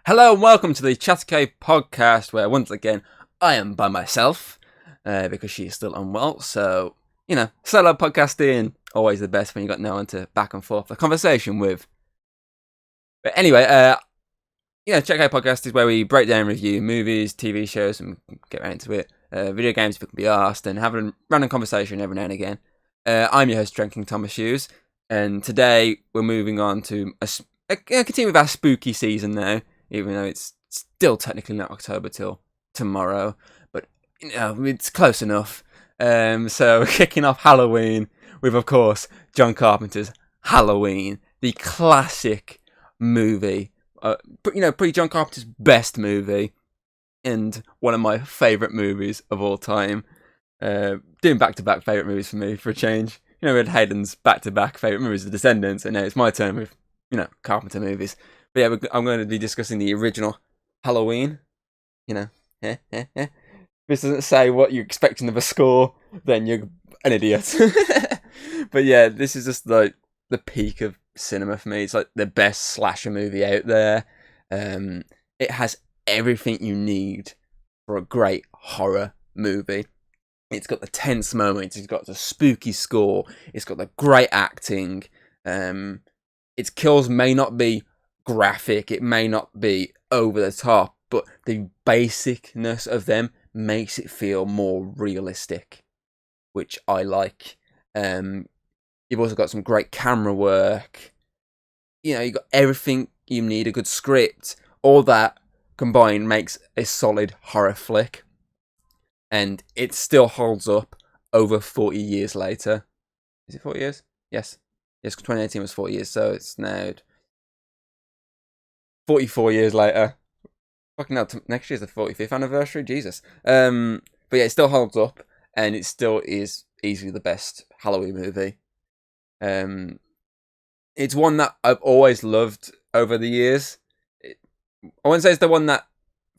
Hello and welcome to the Chattercade podcast, where once again I am by myself because she is still unwell. So, solo podcasting, always the best when you got no one to back and forth the conversation with. But anyway, Chattercade podcast is where we break down and review movies, TV shows, and get right into it. Video games, if it can be asked, and have a random conversation every now and again. I'm your host, Drinking Thomas Hughes, and today we're moving on to continue with our spooky season now. Even though it's still technically not October till tomorrow, but it's close enough. So we're kicking off Halloween with, of course, John Carpenter's Halloween, the classic movie. Pretty John Carpenter's best movie, and one of my favourite movies of all time. Doing back-to-back favourite movies for me for a change. We had Hayden's back-to-back favourite movies, The Descendants, and now it's my turn with Carpenter movies. But yeah, I'm going to be discussing the original Halloween. If this doesn't say what you're expecting of a score, then you're an idiot. But yeah, this is just like the peak of cinema for me. It's like the best slasher movie out there. It has everything you need for a great horror movie. It's got the tense moments. It's got the spooky score. It's got the great acting. Its kills may not be graphic, it may not be over the top, but the basicness of them makes it feel more realistic, which I like. You've also got some great camera work. You got everything you need, a good script. All that combined makes a solid horror flick, and it still holds up over 40 years later. Is it 40 years? Yes, 2018 was 40 years, so it's now 44 years later. Fucking hell, next year's the 45th anniversary, Jesus. But yeah, it still holds up, and it still is easily the best Halloween movie. It's one that I've always loved over the years. I wouldn't say it's the one that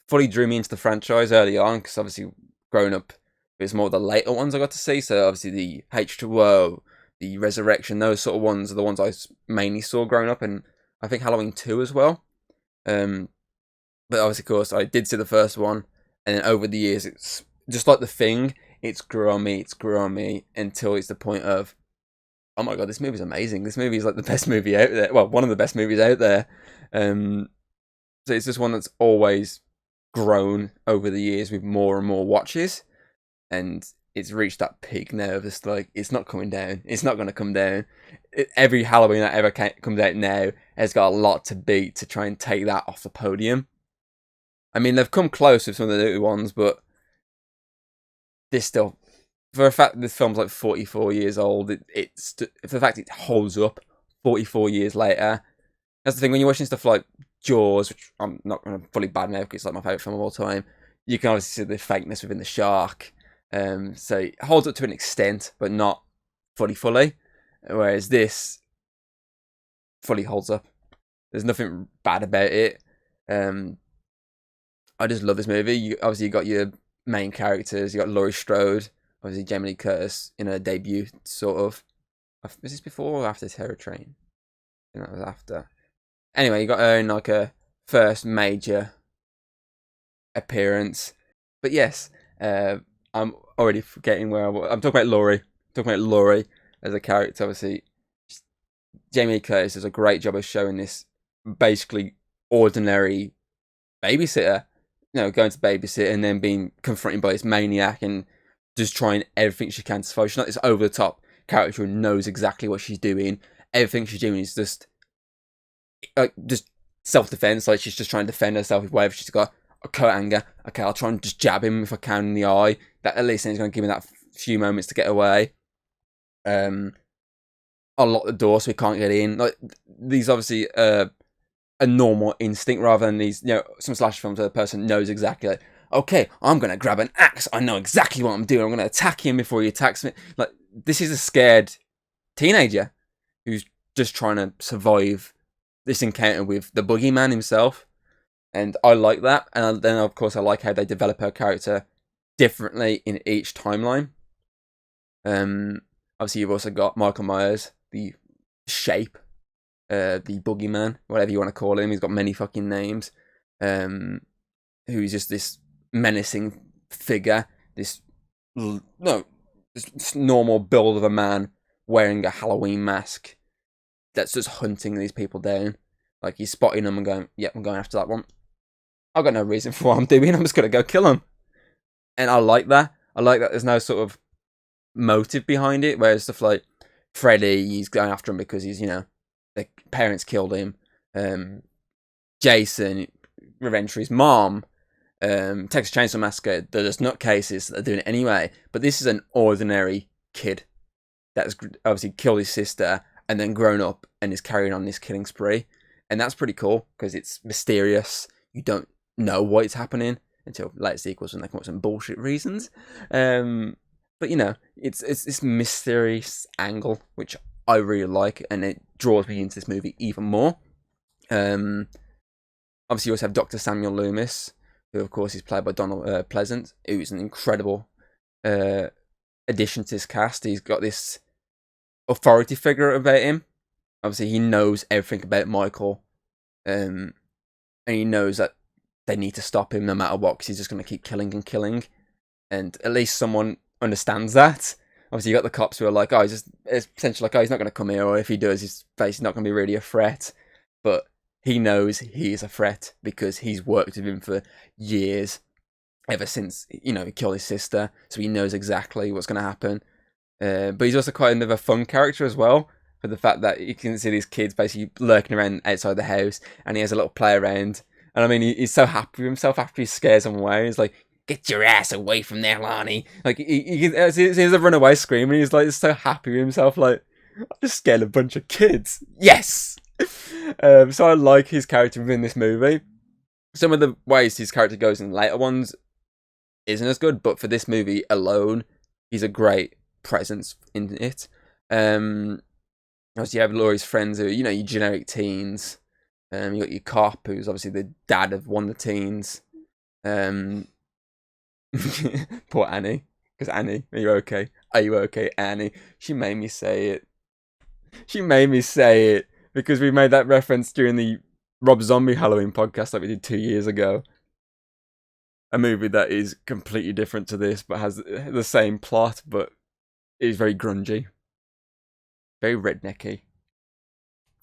fully drew me into the franchise early on, because obviously growing up, it was more the later ones I got to see. So obviously the H2O, the Resurrection, those sort of ones are the ones I mainly saw growing up, and I think Halloween 2 as well. But obviously, of course, I did see the first one, and then over the years, it's just like The Thing. It's grew on me until it's the point of, oh my god, this movie's amazing. This movie is like the best movie out there. Well, one of the best movies out there. So it's just one that's always grown over the years with more and more watches, and it's reached that peak now of just like, it's not coming down. It's not going to come down. Every Halloween that ever comes out now has got a lot to beat to try and take that off the podium. I mean, they've come close with some of the new ones, but this still, for a fact this film's like 44 years old, for the fact it holds up 44 years later. That's the thing, when you're watching stuff like Jaws, which I'm not going to fully badmouth because it's like my favourite film of all time, you can obviously see the fakeness within the shark. So it holds up to an extent, but not fully. Whereas this fully holds up. There's nothing bad about it. I just love this movie. You got your main characters. You got Laurie Strode, obviously Jamie Lee Curtis in her debut, sort of. Was this before or after Terror Train? I think that was after. Anyway, you got her in like a first major appearance. But yes, I'm already forgetting where I'm talking about Laurie. As a character, obviously. Jamie Lee Curtis does a great job of showing this basically ordinary babysitter, going to babysit and then being confronted by this maniac and just trying everything she can to survive. She's not this over the top character who knows exactly what she's doing. Everything she's doing is just self defense. Like, she's just trying to defend herself with whatever she's got. Okay, anger. Okay, I'll try and just jab him if I can in the eye. That at least is going to give me that few moments to get away. I'll lock the door so he can't get in. Like, these obviously a normal instinct rather than these, some slash films where the person knows exactly, like, okay, I'm going to grab an axe. I know exactly what I'm doing. I'm going to attack him before he attacks me. Like, this is a scared teenager who's just trying to survive this encounter with the boogeyman himself. And I like that. And then, of course, I like how they develop her character differently in each timeline. Obviously, you've also got Michael Myers, the Shape, the boogeyman, whatever you want to call him. He's got many fucking names. who's just this menacing figure, this normal build of a man wearing a Halloween mask that's just hunting these people down. Like, he's spotting them and going, yep, I'm going after that one. I've got no reason for what I'm doing, I'm just going to go kill him. And I like that. I like that there's no sort of motive behind it, whereas stuff like Freddy, he's going after him because he's, the parents killed him. Jason, revenge for his mom. Texas Chainsaw Massacre, they're just nutcases that are doing it anyway. But this is an ordinary kid that's obviously killed his sister and then grown up and is carrying on this killing spree. And that's pretty cool because it's mysterious. You don't know what's happening until later sequels when they come up with some bullshit reasons. But it's this mysterious angle which I really like, and it draws me into this movie even more. Obviously, you also have Dr. Samuel Loomis, who of course is played by Donald Pleasant, who's an incredible addition to this cast. He's got this authority figure about him. Obviously, he knows everything about Michael, and he knows that they need to stop him no matter what, because he's just going to keep killing and killing. And at least someone understands that. Obviously, you got the cops who are like, it's essentially like, he's not going to come here, or if he does, his face is not going to be really a threat. But he knows he is a threat because he's worked with him for years, ever since, he killed his sister, so he knows exactly what's going to happen. But he's also quite another fun character as well, for the fact that you can see these kids basically lurking around outside the house, and he has a little play around. And I mean, he's so happy with himself after he scares them away. He's like, "Get your ass away from there, Lonnie!" Like, he has a runaway scream, and he's like so happy with himself, like, "I just scared a bunch of kids. Yes!" So I like his character within this movie. Some of the ways his character goes in later ones isn't as good, but for this movie alone, he's a great presence in it. Obviously, you have Laurie's friends who, your generic teens. You got your cop, who's obviously the dad of one of the teens. Poor Annie. Because Annie, are you okay? Are you okay, Annie? She made me say it. Because we made that reference during the Rob Zombie Halloween podcast that we did 2 years ago. A movie that is completely different to this, but has the same plot, but is very grungy. Very rednecky.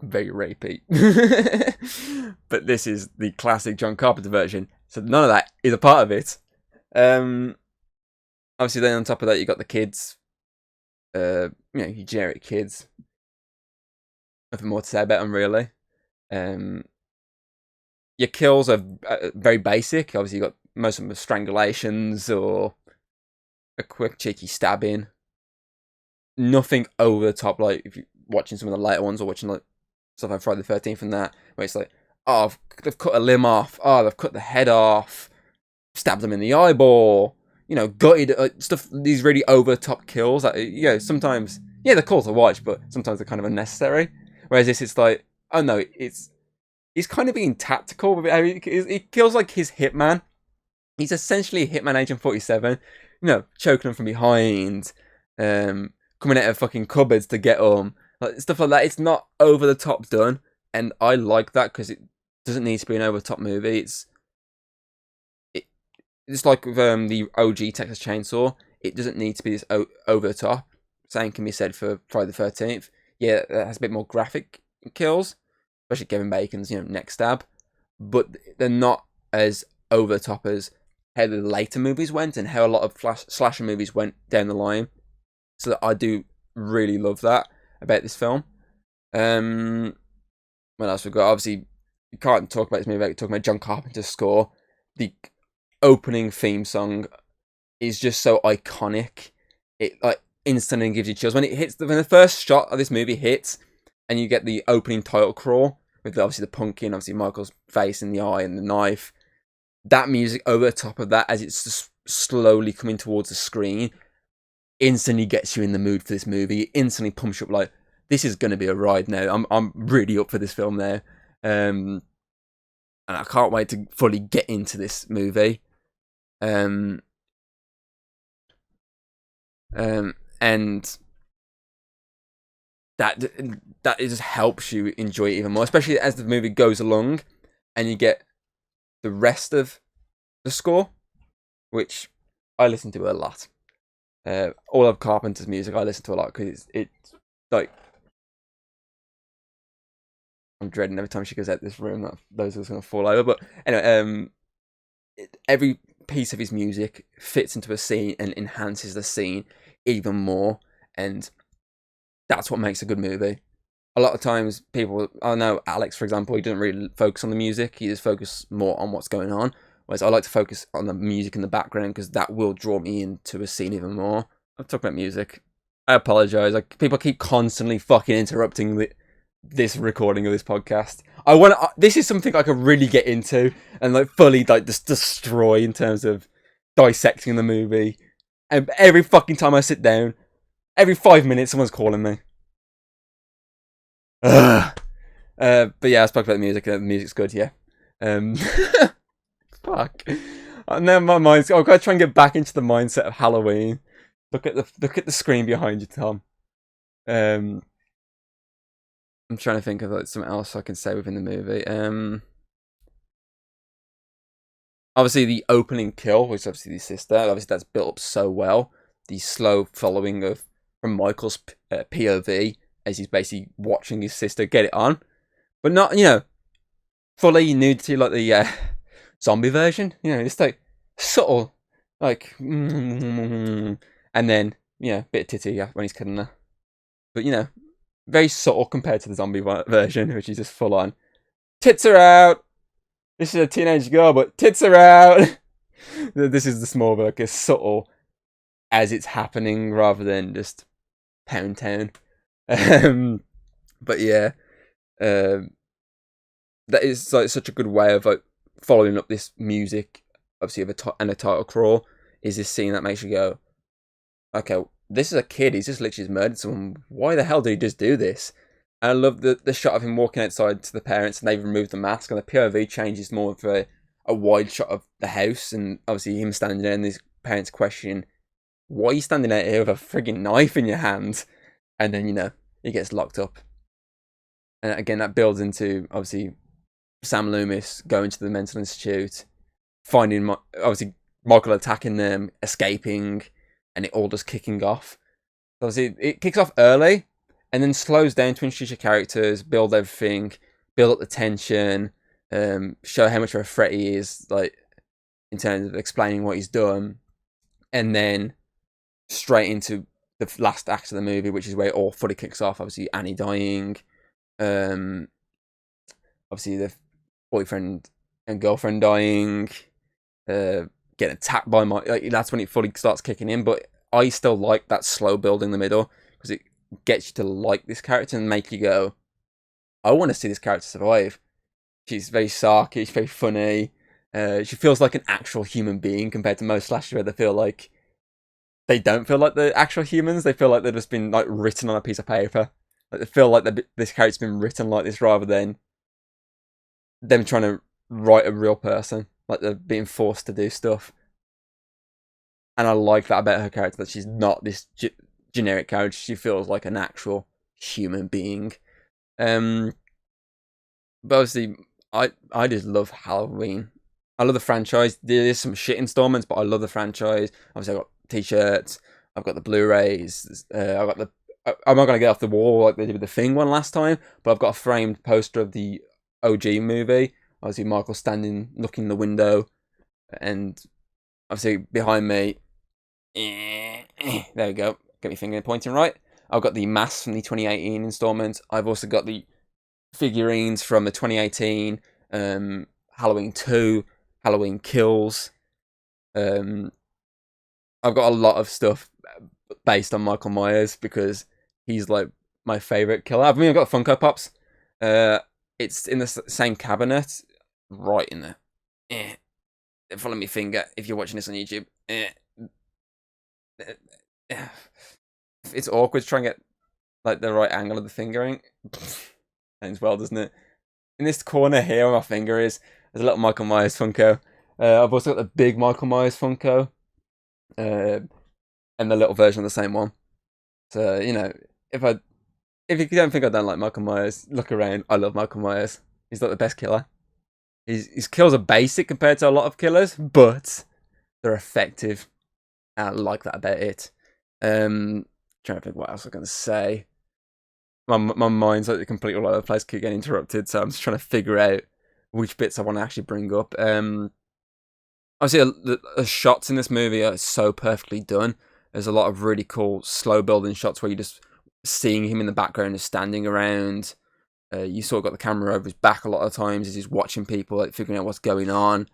Very rapey. But this is the classic John Carpenter version, so none of that is a part of it. Obviously, then on top of that, you got the kids. Your generic kids. Nothing more to say about them, really. Your kills are very basic. Obviously, you got most of them are strangulations or a quick cheeky stabbing. Nothing over the top, like if you're watching some of the later ones or watching like stuff like Friday the 13th and that, where it's like, they've cut a limb off, they've cut the head off, stabbed them in the eyeball, gutted, stuff, these really over the top kills that, sometimes, they're cool to watch, but sometimes they're kind of unnecessary. Whereas this, it's like, oh no, he's kind of being tactical with it. He kills like his hitman. He's essentially Hitman Agent 47, choking him from behind, coming out of fucking cupboards to get him, like, stuff like that. It's not over the top done, and I like that because it doesn't need to be an over the top movie. It's like with the OG Texas Chainsaw. It doesn't need to be this over the top. Same can be said for Friday the 13th. Yeah, it has a bit more graphic kills, especially Kevin Bacon's neck stab, but they're not as over the top as how the later movies went and how a lot of slasher movies went down the line. So I do really love that about this film. What else we've got? Obviously, you can't talk about this movie without talking about John Carpenter's score. The opening theme song is just so iconic. It like instantly gives you chills when it hits. When the first shot of this movie hits, and you get the opening title crawl with obviously the pumpkin, obviously Michael's face in the eye and the knife. That music over the top of that as it's just slowly coming towards the screen instantly gets you in the mood for this movie. It instantly pumps you up like, this is going to be a ride now. I'm really up for this film now. And I can't wait to fully get into this movie. And that just helps you enjoy it even more, especially as the movie goes along and you get the rest of the score, which I listen to a lot. All of Carpenter's music I listen to a lot because it's like, I'm dreading every time she goes out this room that those are going to fall over. But anyway, every piece of his music fits into a scene and enhances the scene even more, and that's what makes a good movie. A lot of times people, I know Alex, for example, he doesn't really focus on the music, he just focuses more on what's going on, whereas I like to focus on the music in the background because that will draw me into a scene even more. I'm talking about music. I apologise, like, people keep constantly fucking interrupting this recording of this podcast. This is something I could really get into and like fully like just destroy in terms of dissecting the movie. And every fucking time I sit down, every 5 minutes, someone's calling me. But yeah, I spoke about the music. The music's good, yeah. Fuck. Now my mind's. I've got to try and get back into the mindset of Halloween. Look at the screen behind you, Tom. I'm trying to think of like something else I can say within the movie. Obviously the opening kill, which is obviously his sister. Obviously that's built up so well. The slow following from Michael's POV as he's basically watching his sister get it on, but not, fully nudity like the zombie version. Just like subtle, like, and then bit of titty when he's kidding her. But very subtle compared to the zombie version, which is just full on. Tits are out. This is a teenage girl, but tits are out. This is the small book, as subtle as it's happening rather than just pound town. But yeah, that is like such a good way of like following up this music, obviously, and a title crawl. Is this scene that makes you go, okay, this is a kid. He's just literally murdered someone. Why the hell did he just do this? And I love the shot of him walking outside to the parents, and they've removed the mask, and the POV changes more for a wide shot of the house, and obviously him standing there, and his parents question, why are you standing out here with a frigging knife in your hand? And then, he gets locked up. And again, that builds into, obviously, Sam Loomis going to the mental institute, finding, obviously, Michael attacking them, escaping, and it all just kicking off. Obviously, it kicks off early, and then slows down to introduce your characters, build everything, build up the tension, show how much of a threat he is, like, in terms of explaining what he's done, and then straight into the last act of the movie, which is where it all fully kicks off. Obviously, Annie dying, obviously the boyfriend and girlfriend dying, getting attacked by that's when it fully starts kicking in. But I still like that slow build in the middle because it gets you to like this character and make you go, I want to see this character survive. She's very sarky, she's very funny. She feels like an actual human being compared to most slashers where they feel like they don't feel like the actual humans. They feel like they've just been like written on a piece of paper. Like they feel like this character's been written like this rather than them trying to write a real person. Like they're being forced to do stuff. And I like that about her character, that she's not this generic character. She feels like an actual human being. But obviously, I just love Halloween. I love the franchise. There's some shit installments, but I love the franchise. Obviously, I've got t-shirts. I've got the Blu-rays. I've got I'm not going to get off the wall like they did with the Thing one last time, but I've got a framed poster of the OG movie. Obviously, Michael standing, looking in the window, and obviously behind me, there we go. Get my finger pointing right. I've got the masks from the 2018 installment. I've also got the figurines from the 2018 Halloween 2, Halloween Kills. I've got a lot of stuff based on Michael Myers because he's like my favorite killer. I've got Funko Pops. It's in the same cabinet, right in there. Follow me finger if you're watching this on YouTube. It's awkward to try and get like the right angle of the fingering. Sounds well, doesn't it? In this corner here where my finger is, there's a little Michael Myers Funko. I've also got the big Michael Myers Funko. And the little version of the same one. So, if you don't think I don't like Michael Myers, look around. I love Michael Myers. He's like the best killer. His kills are basic compared to a lot of killers, but they're effective. I like that about it. Trying to think what else I'm going to say. My mind's like completely all over the place, keep getting interrupted, so I'm just trying to figure out which bits I want to actually bring up. Obviously, the shots in this movie are so perfectly done. There's a lot of really cool slow building shots where you're just seeing him in the background, just standing around. You sort of got the camera over his back a lot of times as he's watching people, like figuring out what's going on.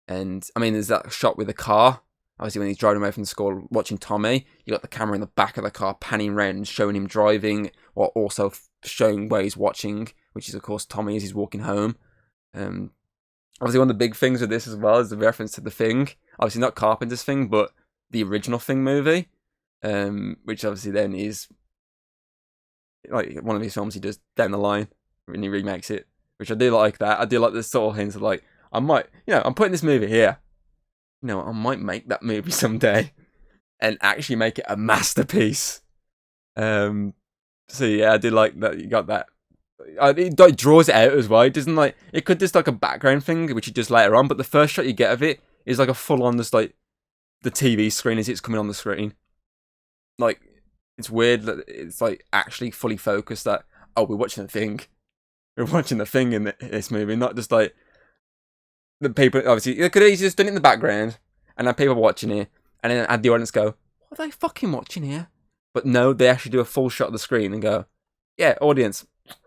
And I mean, there's that shot with the car. Obviously, when he's driving away from the school, watching Tommy, you got the camera in the back of the car, panning around and showing him driving, while also showing where he's watching, which is of course Tommy as he's walking home. Obviously, one of the big things with this as well is the reference to The Thing. Obviously, not Carpenter's Thing, but the original Thing movie, which obviously then is like one of his films he does down the line when he remakes it, which I do like that. I do like the sort of hints of like, I'm putting this movie here. I might make that movie someday and actually make it a masterpiece. So yeah, I do like that you got that. It draws it out as well. It doesn't like it could just like a background thing, which you does later on. But the first shot you get of it is like a full on just like the TV screen as it's coming on the screen. Like it's weird that it's like actually fully focused. That we're watching The Thing. We're watching The Thing in this movie, not just like the people. Obviously, they could have just done it in the background and have people watching it, and then had the audience go, "What are they fucking watching here?" But no, they actually do a full shot of the screen and go, "Yeah, audience,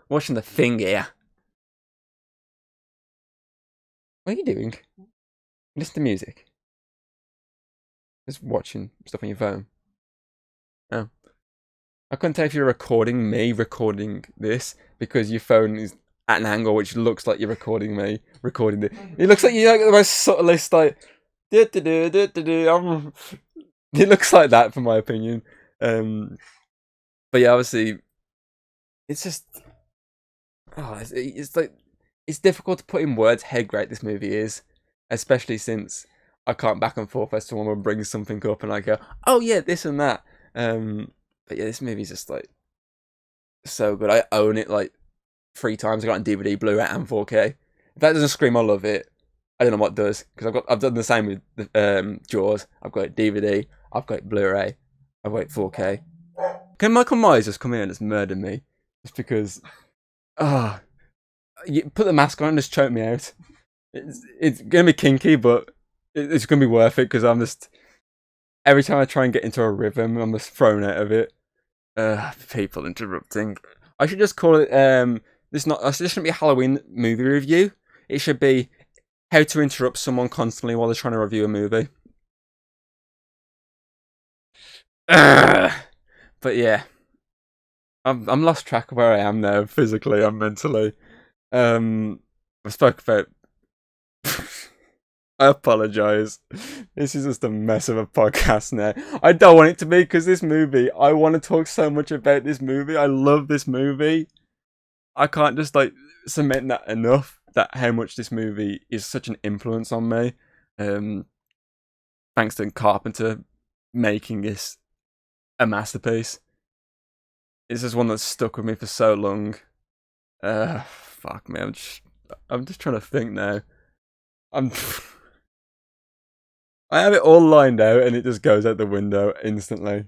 watching The Thing here." What are you doing? Listen to music. Just watching stuff on your phone. Oh. I couldn't tell if you're recording me recording this because your phone is at an angle which looks like you're recording me recording it. It looks like you're like the most subtlest like it looks like that for my opinion. But yeah, obviously it's just it's like it's difficult to put in words how great this movie is, especially since I can't back and forth as to someone brings something up and I go, oh yeah, this and that. But yeah, this movie's just like so good. I own it like 3 times. I got it on DVD, Blu-ray, and 4K. If that doesn't scream I love it, I don't know what does. Because I've done the same with Jaws. I've got it DVD, I've got it Blu-ray, I've got it 4K. Can Michael Myers just come in and just murder me? Just because, you put the mask on and just choke me out. It's gonna be kinky, but it's gonna be worth it because I'm just every time I try and get into a rhythm, I'm just thrown out of it. People interrupting. I should just call it this shouldn't be a Halloween movie review. It should be how to interrupt someone constantly while they're trying to review a movie. But yeah, I'm lost track of where I am now, physically and mentally. I spoke about. I apologise. This is just a mess of a podcast now. I don't want it to be because this movie. I want to talk so much about this movie. I love this movie. I can't just like cement that enough. That how much this movie is such an influence on me. Thanks to Carpenter making this a masterpiece. It's just one that's stuck with me for so long. Fuck me. I'm just trying to think now. I have it all lined out and it just goes out the window instantly.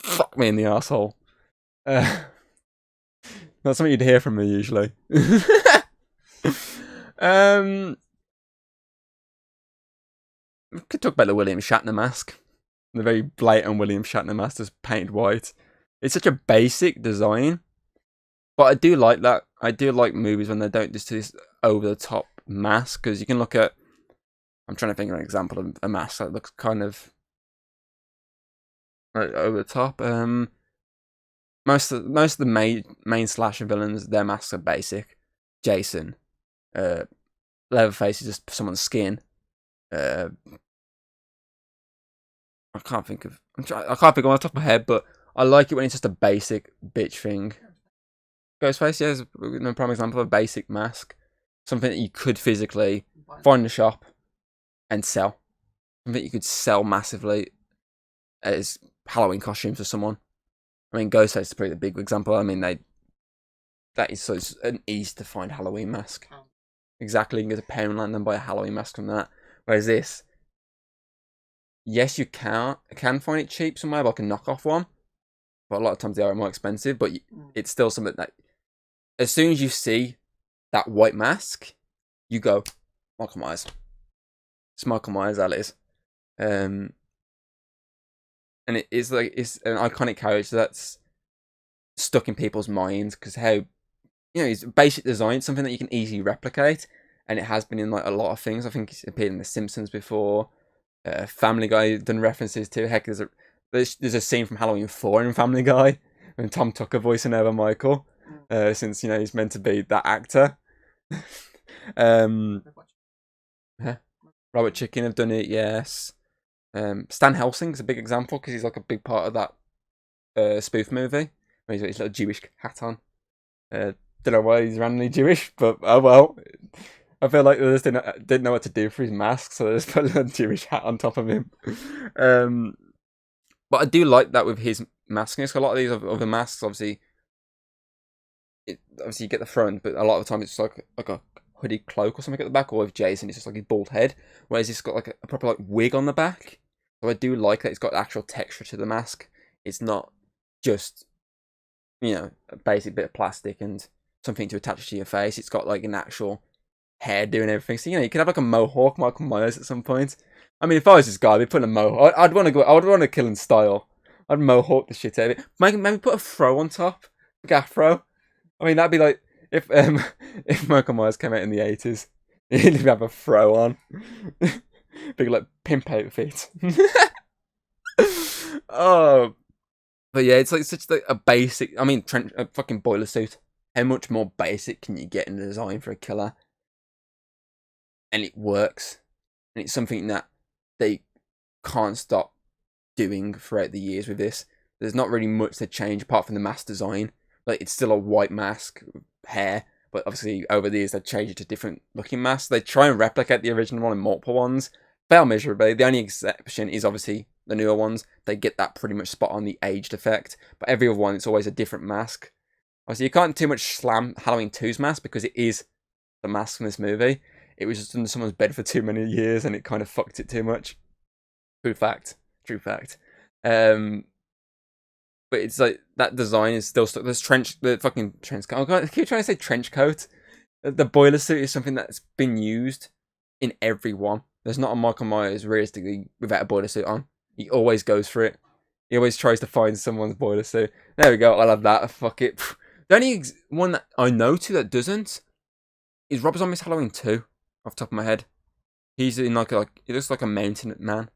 Fuck me in the asshole. Not something you'd hear from me usually. We could talk about the William Shatner mask. The very blatant William Shatner mask that's painted white. It's such a basic design. But I do like that. I do like movies when they don't just do this over the top mask. Because you can look at. I'm trying to think of an example of a mask that looks kind of over the top. Most of the main slasher villains, their masks are basic. Jason, Leatherface is just someone's skin. I can't think of. I can't think on the top of my head, but I like it when it's just a basic bitch thing. Ghostface, yeah, is a prime example of a basic mask. Something that you could physically find in a shop and sell. Something you could sell massively as Halloween costumes for someone. I mean, Ghostface is probably the big example. I mean, that is so an easy to find Halloween mask. Exactly, you can go to Poundland and buy a Halloween mask from that. Whereas this, yes, you can find it cheap somewhere, like a knockoff one, but a lot of times they are more expensive. But it's still something that, as soon as you see that white mask, you go, Michael Myers. It's Michael Myers, that is. And it's an iconic character that's stuck in people's minds because how, his basic design, something that you can easily replicate, and it has been in like a lot of things. I think it's appeared in The Simpsons before. Family Guy done references to. Heck, there's a scene from Halloween 4 in Family Guy when Tom Tucker voicing over Michael, since he's meant to be that actor. Robot Chicken have done it, yes. Stan Helsing's a big example because he's like a big part of that spoof movie where he's got his little Jewish hat on. Don't know why he's randomly Jewish, but oh well. I feel like they just didn't know what to do for his mask, so they just put a little Jewish hat on top of him. But I do like that with his mask. A lot of these other masks, obviously you get the front, but a lot of the time it's like a hoodie cloak or something at the back, or with Jason, it's just like his bald head, whereas it's got like a proper like wig on the back. So I do like that it's got actual texture to the mask. It's not just, a basic bit of plastic and something to attach to your face. It's got like an actual hairdo and everything. So you could have like a mohawk Michael Myers at some point. I mean, if I was this guy, I'd be putting a mohawk. I'd want to kill in style. I'd mohawk the shit out of it. Maybe put a fro on top, like afro. I mean, that'd be like if Michael Myers came out in the 80s, he'd have a fro on, big like pimp outfit. Oh, but yeah, it's like such like a basic. I mean, a fucking boiler suit. How much more basic can you get in the design for a killer? And it works, and it's something that they can't stop doing throughout the years with this. There's not really much to change apart from the mask design. Like, it's still a white mask, hair, but obviously over the years they changed it to different looking masks. They try and replicate the original one in multiple ones, fail miserably. The only exception is obviously the newer ones. They get that pretty much spot on the aged effect, but every other one, it's always a different mask. Obviously, you can't too much slam Halloween 2's mask because it is the mask from this movie. It was just under someone's bed for too many years and it kind of fucked it too much. True fact. But it's like that design is still stuck. The fucking trench coat. Oh God, I keep trying to say trench coat. The boiler suit is something that's been used in every one. There's not a Michael Myers realistically without a boiler suit on. He always goes for it. He always tries to find someone's boiler suit. There we go. I'll have that. Fuck it. The only one that I know to that doesn't is Rob Zombie's Halloween 2. Off the top of my head, he's in like he looks like a mountain man.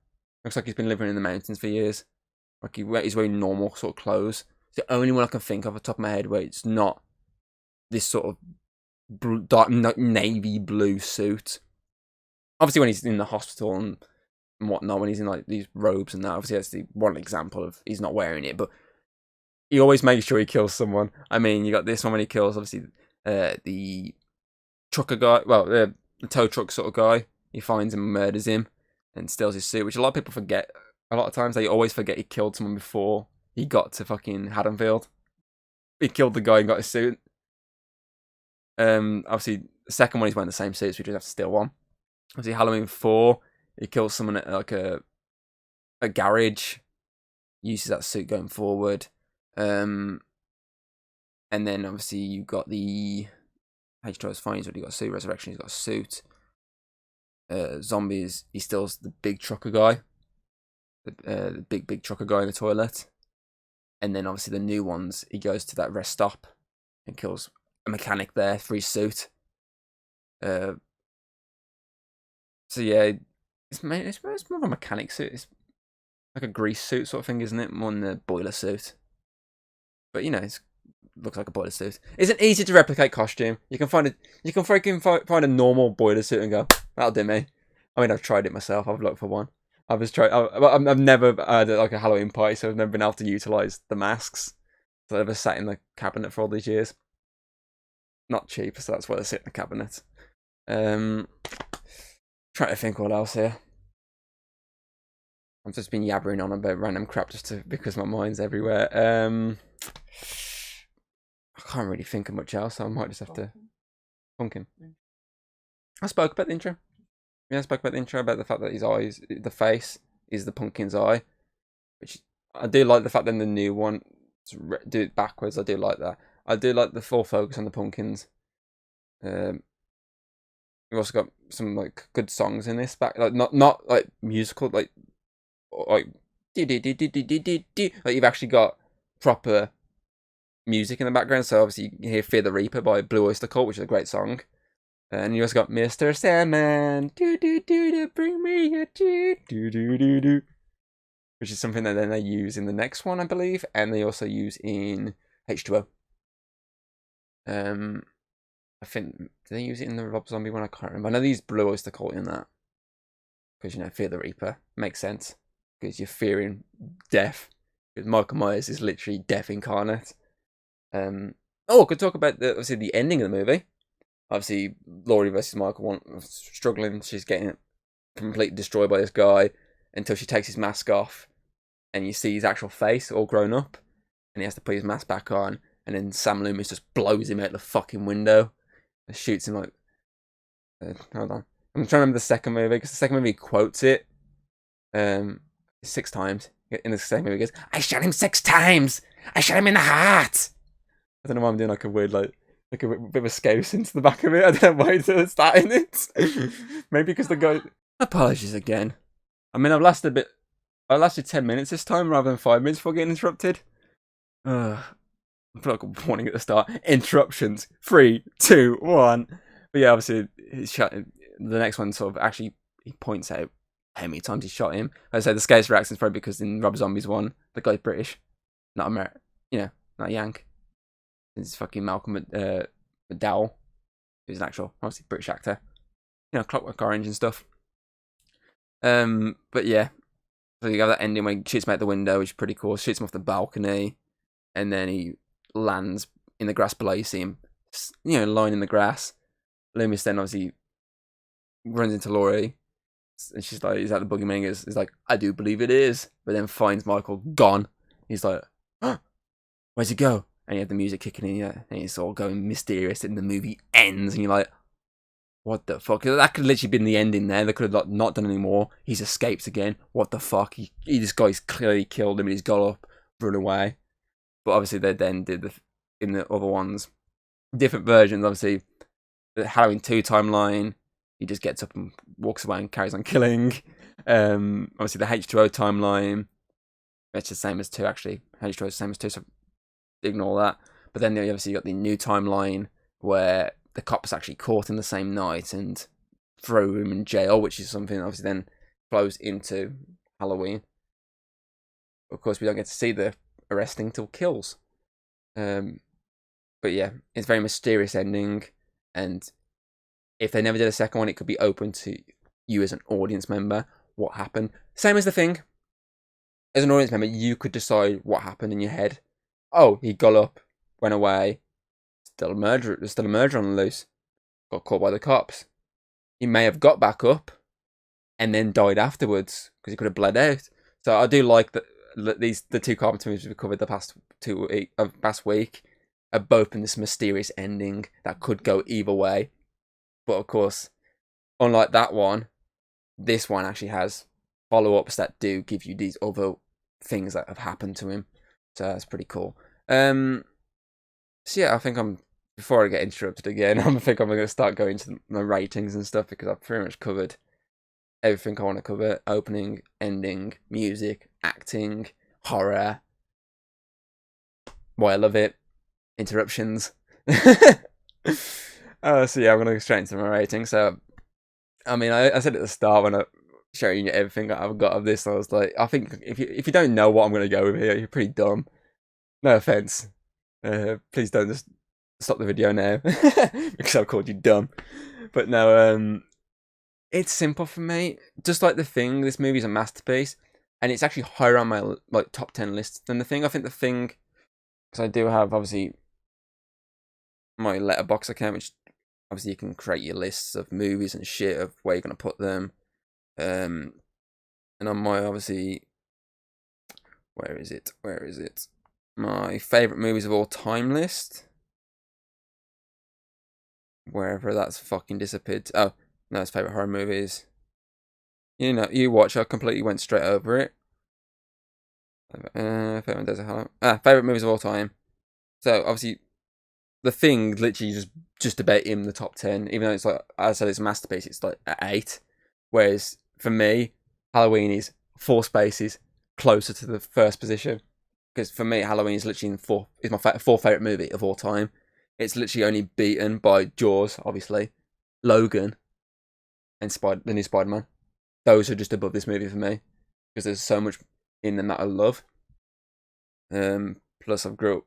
Looks like he's been living in the mountains for years. Like he's wearing normal sort of clothes. It's the only one I can think of off the top of my head where it's not this sort of dark navy blue suit. Obviously, when he's in the hospital and whatnot, when he's in like these robes and that, obviously that's the one example of he's not wearing it, but he always makes sure he kills someone. I mean, you got this one when he kills obviously the trucker guy. Well, the tow truck sort of guy. He finds him and murders him and steals his suit, which a lot of people forget. A lot of times they always forget he killed someone before he got to fucking Haddonfield. He killed the guy and got his suit. Obviously, the second one he's wearing the same suit, so he just have to steal one. Obviously, Halloween 4, he kills someone at like a garage. Uses that suit going forward. And then obviously you got the H2O's fine, he's already got a suit. Resurrection, he's got a suit. Zombies, he steals the big trucker guy. The big trucker guy in the toilet. And then obviously the new ones, he goes to that rest stop and kills a mechanic there for his suit. So yeah, it's more of a mechanic suit. It's like a grease suit sort of thing, isn't it? More than a boiler suit. But it looks like a boiler suit. It's an easy to replicate costume. You can find find a normal boiler suit and go, that'll do me. I mean, I've tried it myself. I've looked for one. I've never had like a Halloween party, so I've never been able to utilize the masks. So I've ever sat in the cabinet for all these years. Not cheap, so that's why they sit in the cabinet. Trying to think what else here. I've just been yabbering on about random crap because my mind's everywhere. I can't really think of much else, so I might just have to... Pumpkin. I spoke about the intro. Yeah, I spoke about the intro, about the fact that his eyes, the face, is the pumpkin's eye. Which, I do like the fact that in the new one, do it backwards, I do like that. I do like the full focus on the pumpkins. We've also got some, like, good songs in this, like, not like, musical, like you've actually got proper music in the background, so obviously you hear Fear the Reaper by Blue Oyster Cult, which is a great song. And you also got Mr. Sandman, bring me a do, which is something that then they use in the next one, I believe, and they also use in H2O. I think, did they use it in the Rob Zombie one? I can't remember. I know they use Blue Oyster Cult in that, because, you know, Fear the Reaper makes sense, because you're fearing death. Because Michael Myers is literally death incarnate. Could talk about obviously the ending of the movie. Obviously, Laurie versus Michael struggling. She's getting completely destroyed by this guy until she takes his mask off, and you see his actual face all grown up, and he has to put his mask back on, and then Sam Loomis just blows him out the fucking window and shoots him like... hold on. I'm trying to remember the second movie, because the second movie quotes it 6 times. In the second movie, he goes, "I shot him 6 times! I shot him in the heart!" I don't know why I'm doing like a weird, like a bit of a scouse into the back of it. I don't know why it's starting it. Maybe because the guy... Apologies again. I mean, I lasted 10 minutes this time rather than 5 minutes before getting interrupted. I feel like I'm warning at the start. Interruptions. 3, 2, 1. But yeah, obviously, the next one sort of actually, he points out how many times he shot him. I say the scariest reaction is probably because in Rob Zombie's one, the guy's British, not American, not Yank. It's fucking Malcolm McDowell, who's an actual, obviously, British actor. Clockwork Orange and stuff. But yeah, so you got that ending when he shoots him out the window, which is pretty cool. Shoots him off the balcony, and then he lands in the grass below. You see him, lying in the grass. Loomis then obviously runs into Laurie, and she's like, "Is that the boogeyman?" He's like, "I do believe it is," but then finds Michael gone. He's like, "Huh? Where's he go?" And you have the music kicking in, and it's all going mysterious, and the movie ends, and you're like, what the fuck? That could have literally been the ending there. They could have not done any more. He's escaped again. What the fuck? This guy's clearly killed him, and he's got up, run away. But obviously they then did in the other ones, different versions. Obviously, the Halloween 2 timeline, he just gets up and walks away and carries on killing. Obviously the H2O timeline, it's the same as 2 actually. H2O is the same as 2, so ignore that. But then obviously you got the new timeline where the cops actually caught him the same night and throw him in jail, which is something that obviously then flows into Halloween. Of course, we don't get to see the arresting till kills. But yeah, it's a very mysterious ending, and if they never did a second one, it could be open to you as an audience member, what happened. Same as The Thing. As an audience member, you could decide what happened in your head. Oh, he got up, went away. There's still a murderer on the loose. Got caught by the cops. He may have got back up and then died afterwards because he could have bled out. So I do like that the 2 Carpenter movies we've covered the past week are both in this mysterious ending that could go either way. But of course, unlike that one, this one actually has follow-ups that do give you these other things that have happened to him. So that's pretty cool. So yeah, I think before I get interrupted again, I think I'm going to start going to my ratings and stuff, because I've pretty much covered everything I want to cover. Opening, ending, music, acting, horror, why I love it, interruptions. So yeah, I'm going to go straight into my rating. So, I mean, I said at the start when I showing you everything that I've got of this, I was like, I think if you don't know what I'm going to go with here, you're pretty dumb. No offense. Please don't just stop the video now because I've called you dumb. But no, it's simple for me. Just like The Thing, this movie's a masterpiece, and it's actually higher on my top 10 list than The Thing. I think The Thing, because I do have obviously my Letterboxd account, which obviously you can create your lists of movies and shit of where you're gonna put them. And on my obviously, where is it? My favorite movies of all time list. wherever that's fucking disappeared. Oh, no, it's favourite horror movies. You know, you watch, I completely went straight over it. Favourite Days of Halloween. Favourite movies of all time. So, obviously, The Thing literally just about in the top 10. Even though it's like, I said it's a masterpiece, it's like at 8. Whereas, for me, Halloween is 4 spaces closer to the first position. Because for me, Halloween is literally is my fourth favourite movie of all time. It's literally only beaten by Jaws, obviously, Logan, and the new Spider-Man. Those are just above this movie for me. Because there's so much in them that I love. Plus, I've grew up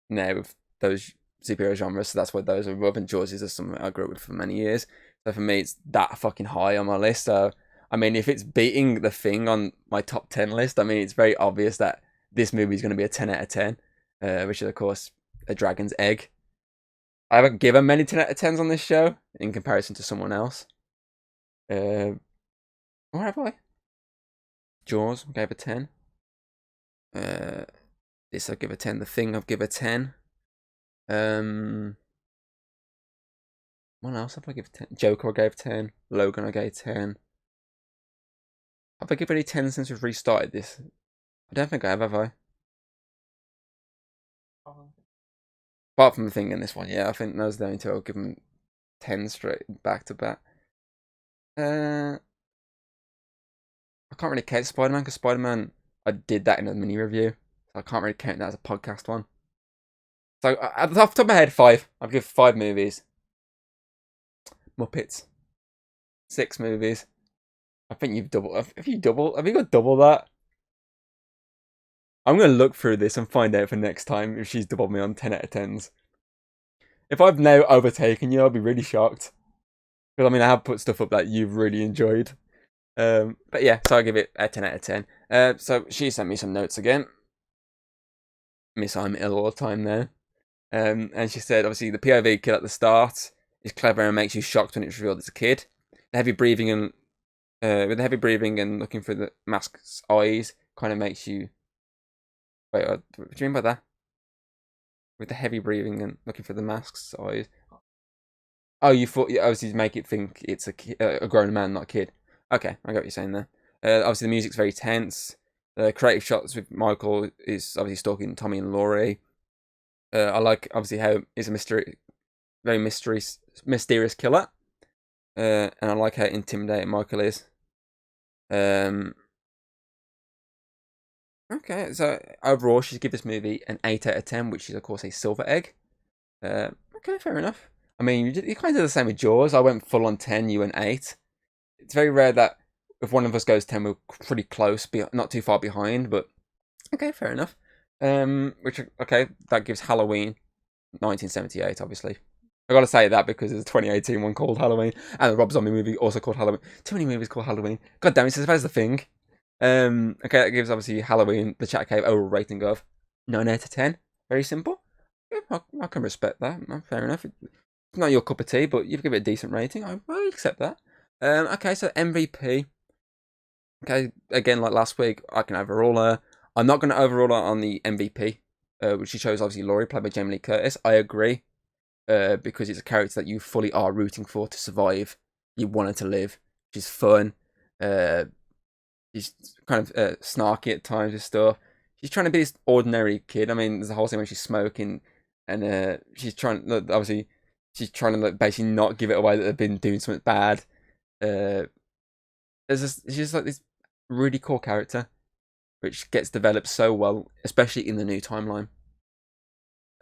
now with those superhero genres, so that's why those are above. And Jaws is something I grew up with for many years. So for me, it's that fucking high on my list. So, I mean, if it's beating The Thing on my top 10 list, I mean, it's very obvious that this movie is going to be a 10 out of 10, which is, of course, A Dragon's Egg. I haven't given many 10 out of 10s on this show in comparison to someone else. What have I? Jaws, I gave a 10. This I'll give a 10. The Thing I'll give a 10. What else have I given 10? Joker I gave 10. Logan I gave 10. Have I given any 10 since we've restarted this? I don't think I have I? Apart from The Thing in this one, yeah, I think those are the only two I'll give them 10 straight back to back. I can't really count Spider-Man because Spider-Man, I did that in a mini review. So I can't really count that as a podcast one. So off the top of my head, 5. I'll give 5 movies. Muppets. 6 movies. I think you've doubled. Have you got double that? I'm going to look through this and find out for next time if she's doubled me on 10 out of 10s. If I've now overtaken you, I'll be really shocked. Because, I mean, I have put stuff up that you've really enjoyed. But yeah, so I'll give it a 10 out of 10. So she sent me some notes again. Miss, I'm ill all the time now. And she said, obviously, the POV kill at the start is clever and makes you shocked when it's revealed it's a kid. The heavy breathing and with the heavy breathing and looking for the mask's eyes kind of makes you. Wait, what do you mean by that? With the heavy breathing and looking for the mask's eyes. Oh, you thought obviously to make it think it's a grown man, not a kid. Okay, I got what you're saying there. Obviously, the music's very tense. The creative shots with Michael is obviously stalking Tommy and Laurie. I like obviously how he's a very mysterious killer. And I like how intimidating Michael is. Okay, so overall, she's give this movie an 8 out of 10, which is of course a silver egg. Okay, fair enough. I mean, you kind of do the same with Jaws. I went full on 10, you went 8. It's very rare that if one of us goes 10, we're pretty close, not too far behind, but okay, fair enough. Okay, that gives Halloween 1978, obviously. I gotta say that because there's a 2018 one called Halloween, and the Rob Zombie movie also called Halloween. Too many movies called Halloween. God damn it, it's as The Thing. Okay, that gives obviously Halloween, the Chat Cave, overall rating of 9 out of 10. Very simple. Yeah, I can respect that. Fair enough. It's not your cup of tea, but you've given it a decent rating. I accept that. Okay, so MVP. Okay, again, like last week, I can overrule her. I'm not going to overrule her on the MVP, which she chose obviously Laurie, played by Jamie Lee Curtis. I agree, because it's a character that you fully are rooting for to survive. You want her to live. She's fun. She's kind of snarky at times and stuff. She's trying to be this ordinary kid. I mean, there's a whole scene where she's smoking, and she's trying. Obviously, she's trying to basically not give it away that they've been doing something bad. She's just like this really cool character, which gets developed so well, especially in the new timeline.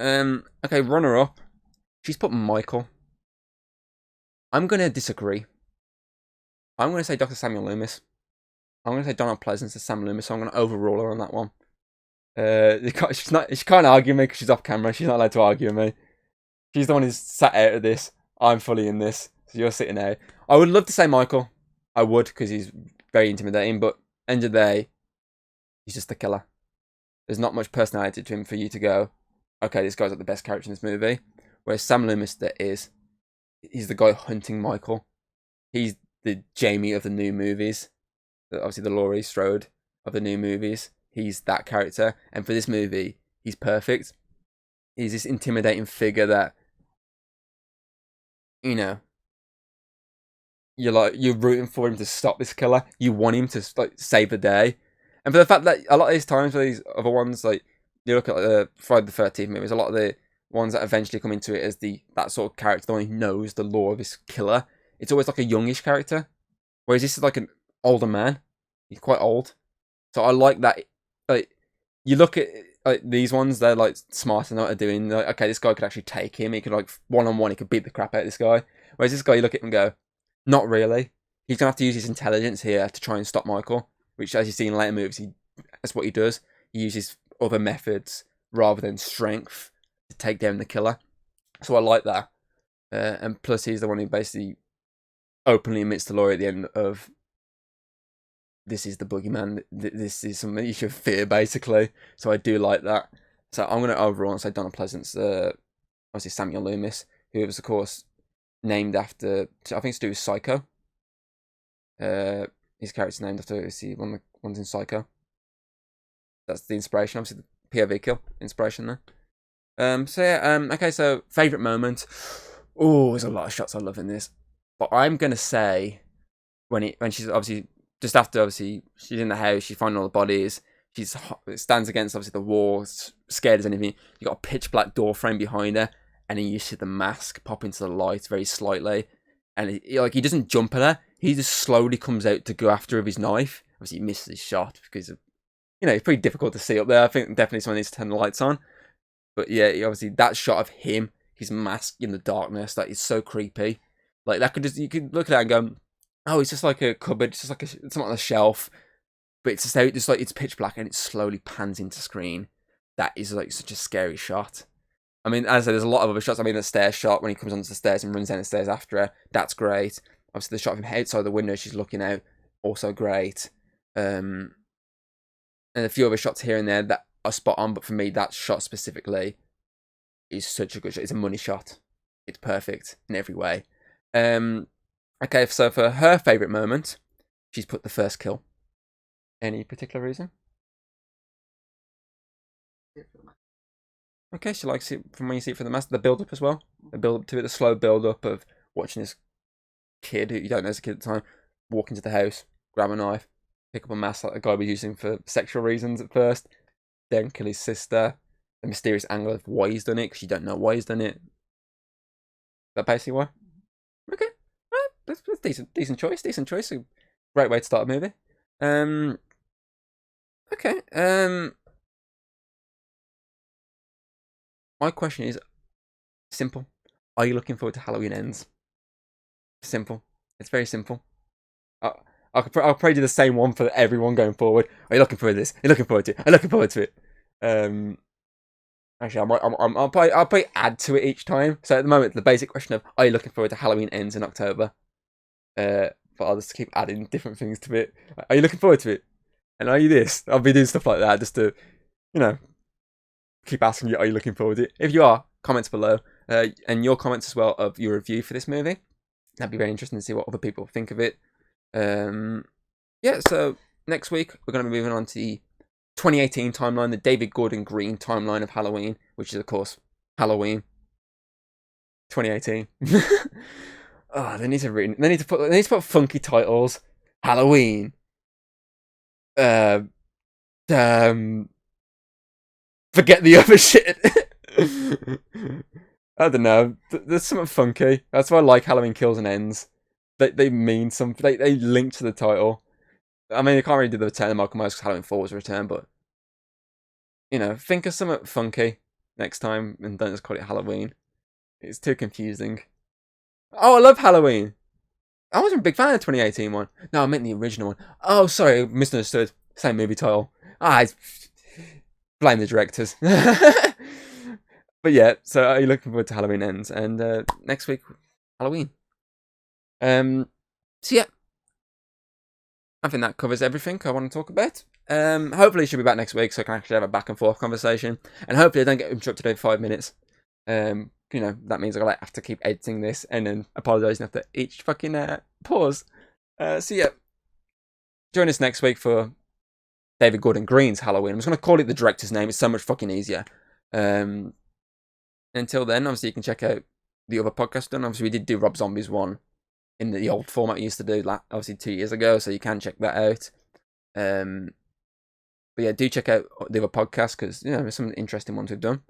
Okay, runner up. She's put Michael. I'm gonna disagree. I'm gonna say Dr. Samuel Loomis. I'm gonna say Donald Pleasance to Sam Loomis, so I'm gonna overrule her on that one. She can't argue me because she's off camera. She's not allowed to argue with me. She's the one who's sat out of this. I'm fully in this, so you're sitting there. I would love to say Michael. I would, because he's very intimidating, but end of the day, he's just a killer. There's not much personality to him for you to go, okay, this guy's like the best character in this movie. Whereas Sam Loomis, he's the guy hunting Michael. He's the Jamie of the new movies. Obviously, the Laurie Strode of the new movies. He's that character. And for this movie, he's perfect. He's this intimidating figure that, you know, you're rooting for him to stop this killer. You want him to like save the day, and for the fact that a lot of these times for these other ones, like you look at the Friday the 13th movies, a lot of the ones that eventually come into it as that sort of character, the one who knows the lore of this killer. It's always like a youngish character, whereas this is like an older man. He's quite old, so I like that. Like you look at like these ones, they're like smart and know what they're doing. Like, okay, this guy could actually take him. He could like one-on-one, he could beat the crap out of this guy. Whereas this guy, you look at him and go, not really. He's gonna have to use his intelligence here to try and stop Michael. Which, as you see in later movies, that's what he does. He uses other methods rather than strength to take down the killer. So I like that. And plus, he's the one who basically openly admits to Laurie at the end of, this is the boogeyman. This is something you should fear, basically. So I do like that. So I'm going to overall say Donald Pleasance, obviously Samuel Loomis, who was, of course, named after, I think it's to do with Psycho. His character's named after, one of the ones in Psycho. That's the inspiration, obviously the POV kill inspiration there. So yeah, okay, so favourite moment. Oh, there's a lot of shots I love in this. But I'm going to say, when she's obviously, just after obviously she's in the house, she's finding all the bodies, she stands against obviously the wall, scared as anything. You got a pitch black door frame behind her, and then you see the mask pop into the light very slightly, and he doesn't jump at her. He just slowly comes out to go after her with his knife. Obviously, he misses his shot because of, it's pretty difficult to see up there. I think definitely someone needs to turn the lights on. But yeah, obviously that shot of him, his mask in the darkness, that is so creepy. Like you could look at that and go, oh, it's just like a cupboard, it's just like something on a shelf, but it's just like it's pitch black and it slowly pans into screen. That is like such a scary shot. I mean, as I said, there's a lot of other shots. I mean, the stairs shot when he comes onto the stairs and runs down the stairs after her, that's great. Obviously, the shot of him outside the window she's looking out, also great. And a few other shots here and there that are spot on, but for me, that shot specifically is such a good shot. It's a money shot. It's perfect in every way. Okay, so for her favourite moment, she's put the first kill. Any particular reason? Okay, she likes it from when you see it from the mask. The build-up as well. The build-up to it, the slow build-up of watching this kid, who you don't know as a kid at the time, walk into the house, grab a knife, pick up a mask that the guy was using for sexual reasons at first, then kill his sister. The mysterious angle of why he's done it, because you don't know why he's done it. Is that basically why? Okay. That's decent choice. A great way to start a movie. Okay. My question is simple. Are you looking forward to Halloween Ends? Simple. It's very simple. I'll probably do the same one for everyone going forward. Are you looking forward to this? Are you looking forward to it? I'm looking forward to it. Actually, I'll probably add to it each time. So at the moment, the basic question of, are you looking forward to Halloween Ends in October? But I'll just keep adding different things to it. Are you looking forward to it? And are you this? I'll be doing stuff like that just to, keep asking you, are you looking forward to it? If you are, comments below. And your comments as well of your review for this movie. That'd be very interesting to see what other people think of it. Yeah, so next week, we're going to be moving on to the 2018 timeline, the David Gordon Green timeline of Halloween, which is, of course, Halloween 2018. Oh, they need to put funky titles. Halloween. Forget the other shit. I don't know. There's something funky. That's why I like Halloween Kills and Ends. They mean something. They link to the title. I mean, I can't really do the Return of Michael Myers because Halloween 4 was a return, but think of something funky next time and don't just call it Halloween. It's too confusing. Oh, I love Halloween. I wasn't a big fan of the 2018 one. No, I meant the original one. Oh, sorry, misunderstood. Same movie title. Blame the directors. But yeah, so are you looking forward to Halloween Ends? And next week, Halloween. So yeah, I think that covers everything I want to talk about. Hopefully she'll be back next week so I can actually have a back and forth conversation. And hopefully I don't get interrupted every 5 minutes. That means I have to keep editing this and then apologising after each fucking pause. So yeah, join us next week for David Gordon Green's Halloween. I'm just going to call it the director's name. It's so much fucking easier. Until then, obviously you can check out the other podcast done. Obviously, we did do Rob Zombie's one in the old format we used to do, like obviously 2 years ago, so you can check that out. But yeah, do check out the other podcast because there's some interesting ones we've done.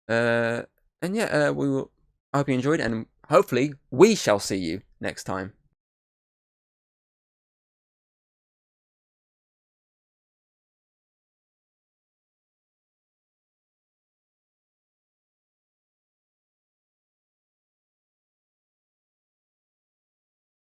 And yeah, we will. I hope you enjoyed, and hopefully we shall see you next time.